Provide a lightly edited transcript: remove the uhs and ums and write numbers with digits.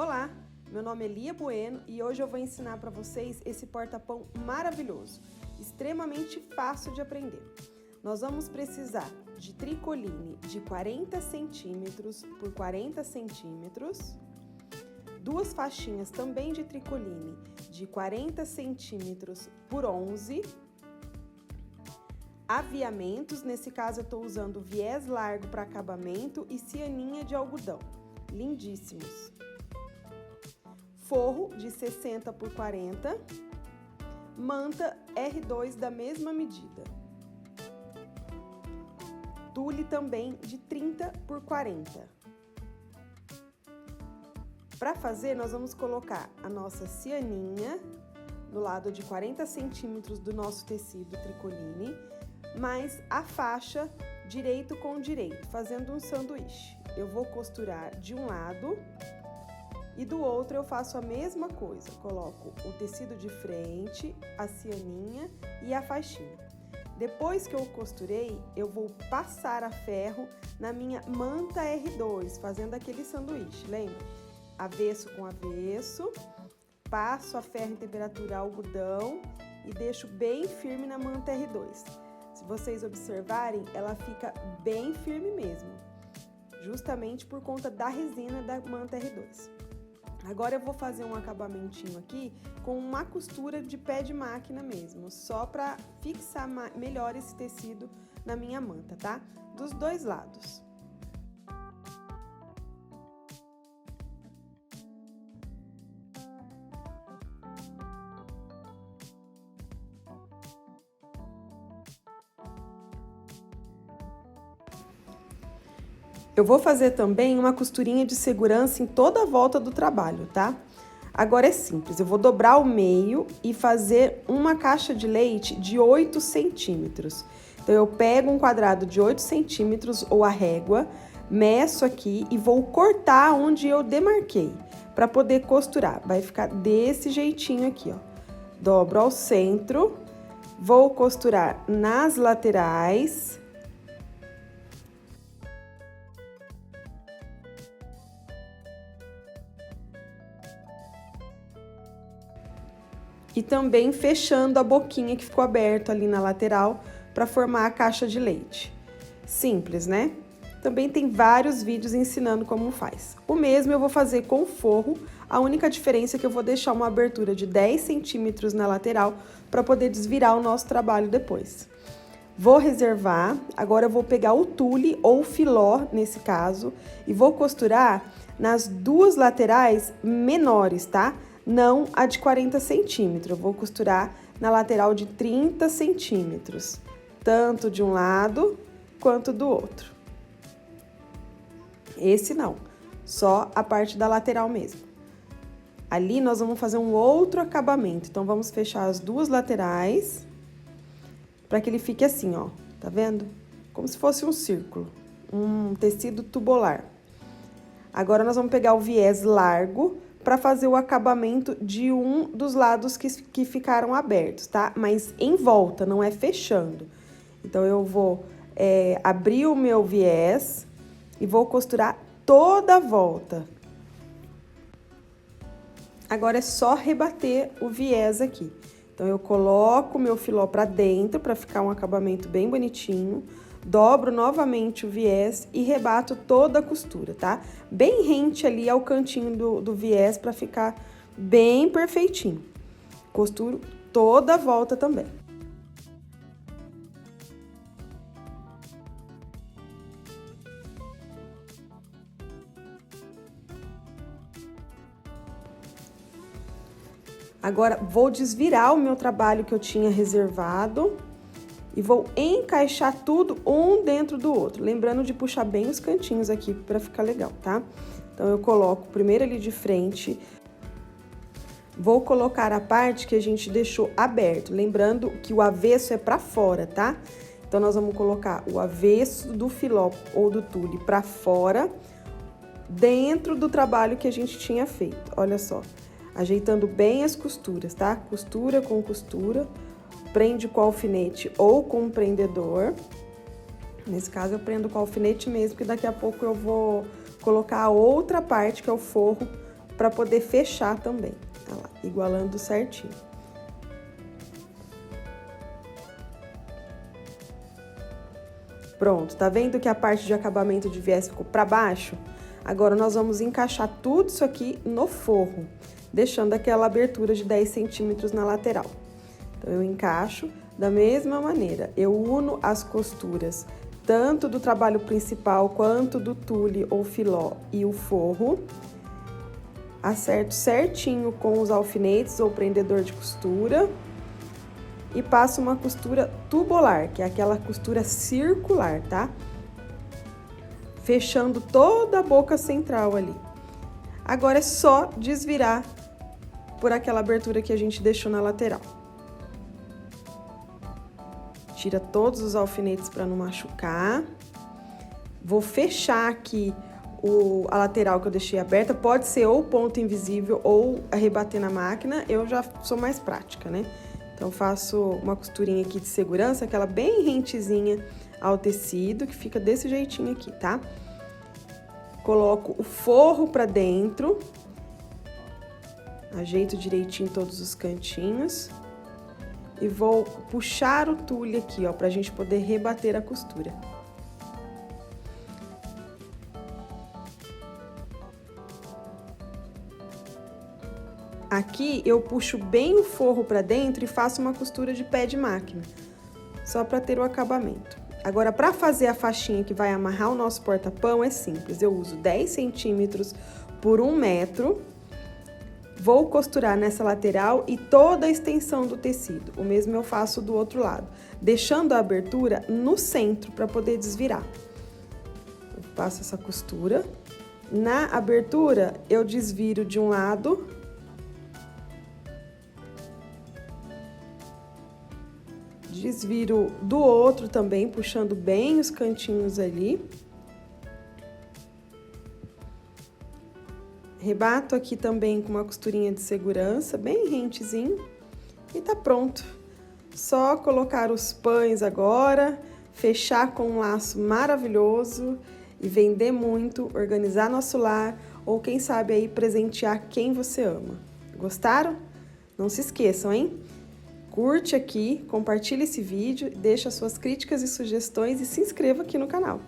Olá, meu nome é Lia Bueno e hoje eu vou ensinar para vocês esse porta-pão maravilhoso, extremamente fácil de aprender. Nós vamos precisar de tricoline de 40 centímetros por 40 centímetros, duas faixinhas também de tricoline de 40 centímetros por 11, aviamentos, nesse caso eu estou usando viés largo para acabamento e cianinha de algodão, lindíssimos. Forro de 60 por 40, manta R2 da mesma medida. Tule também de 30 por 40. Para fazer, nós vamos colocar a nossa cianinha no lado de 40 centímetros do nosso tecido tricoline, mais a faixa direito com direito, fazendo um sanduíche. Eu vou costurar de um lado e do outro eu faço a mesma coisa, coloco o tecido de frente, a cianinha e a faixinha. Depois que eu costurei, eu vou passar a ferro na minha manta R2, fazendo aquele sanduíche, lembra? Avesso com avesso, passo a ferro em temperatura algodão e deixo bem firme na manta R2. Se vocês observarem, ela fica bem firme mesmo, justamente por conta da resina da manta R2. Agora eu vou fazer um acabamentinho aqui com uma costura de pé de máquina mesmo, só para fixar melhor esse tecido na minha manta, tá? Dos dois lados. Eu vou fazer também uma costurinha de segurança em toda a volta do trabalho, tá? Agora é simples, eu vou dobrar o meio e fazer uma caixa de leite de 8 centímetros. Então, eu pego um quadrado de 8 centímetros ou a régua, meço aqui e vou cortar onde eu demarquei, para poder costurar. Vai ficar desse jeitinho aqui, ó. Dobro ao centro, vou costurar nas laterais. E também fechando a boquinha que ficou aberta ali na lateral para formar a caixa de leite. Simples, né? Também tem vários vídeos ensinando como faz. O mesmo eu vou fazer com forro, a única diferença é que eu vou deixar uma abertura de 10 centímetros na lateral para poder desvirar o nosso trabalho depois. Vou reservar, agora eu vou pegar o tule ou filó, nesse caso, e vou costurar nas duas laterais menores, tá? Não a de 40 centímetros, eu vou costurar na lateral de 30 centímetros, tanto de um lado quanto do outro. Esse não, só a parte da lateral mesmo. Ali nós vamos fazer um outro acabamento, então vamos fechar as duas laterais para que ele fique assim, ó, tá vendo? Como se fosse um círculo, um tecido tubular. Agora nós vamos pegar o viés largo para fazer o acabamento de um dos lados que ficaram abertos, tá? Mas em volta, não é fechando. Então, eu vou abrir o meu viés e vou costurar toda a volta. Agora, é só rebater o viés aqui. Então, eu coloco o meu filó para dentro, para ficar um acabamento bem bonitinho. Dobro novamente o viés e rebato toda a costura, tá? Bem rente ali ao cantinho do viés para ficar bem perfeitinho. Costuro toda a volta também. Agora, vou desvirar o meu trabalho que eu tinha reservado e vou encaixar tudo um dentro do outro, lembrando de puxar bem os cantinhos aqui para ficar legal, tá? Então, eu coloco primeiro ali de frente, vou colocar a parte que a gente deixou aberto, lembrando que o avesso é para fora, tá? Então, nós vamos colocar o avesso do filó ou do tule para fora, dentro do trabalho que a gente tinha feito, olha só. Ajeitando bem as costuras, tá? Costura com costura, prende com alfinete ou com um prendedor. Nesse caso, eu prendo com alfinete mesmo, que daqui a pouco eu vou colocar a outra parte, que é o forro, para poder fechar também. Olha lá, igualando certinho. Pronto, tá vendo que a parte de acabamento de viés ficou para baixo? Agora, nós vamos encaixar tudo isso aqui no forro, deixando aquela abertura de 10 centímetros na lateral. Então, eu encaixo da mesma maneira. Eu uno as costuras, tanto do trabalho principal, quanto do tule ou filó e o forro. Acerto certinho com os alfinetes ou prendedor de costura. E passo uma costura tubular, que é aquela costura circular, tá? Fechando toda a boca central ali. Agora é só desvirar por aquela abertura que a gente deixou na lateral. Tira todos os alfinetes para não machucar. Vou fechar aqui a lateral que eu deixei aberta. Pode ser ou ponto invisível ou rebater na máquina. Eu já sou mais prática, né? Então, faço uma costurinha aqui de segurança, aquela bem rentezinha ao tecido, que fica desse jeitinho aqui, tá? Coloco o forro pra dentro, ajeito direitinho todos os cantinhos e vou puxar o tule aqui, ó, pra gente poder rebater a costura. Aqui eu puxo bem o forro para dentro e faço uma costura de pé de máquina, só para ter o acabamento. Agora, para fazer a faixinha que vai amarrar o nosso porta-pão é simples. Eu uso 10 centímetros por 1 metro, vou costurar nessa lateral e toda a extensão do tecido. O mesmo eu faço do outro lado, deixando a abertura no centro para poder desvirar. Eu passo essa costura. Na abertura, eu desviro de um lado. Desviro do outro também, puxando bem os cantinhos ali. Rebato aqui também com uma costurinha de segurança, bem rentezinho. E tá pronto. Só colocar os pães agora, fechar com um laço maravilhoso e vender muito, organizar nosso lar ou quem sabe aí presentear quem você ama. Gostaram? Não se esqueçam, hein? Curte aqui, compartilhe esse vídeo, deixa suas críticas e sugestões e se inscreva aqui no canal.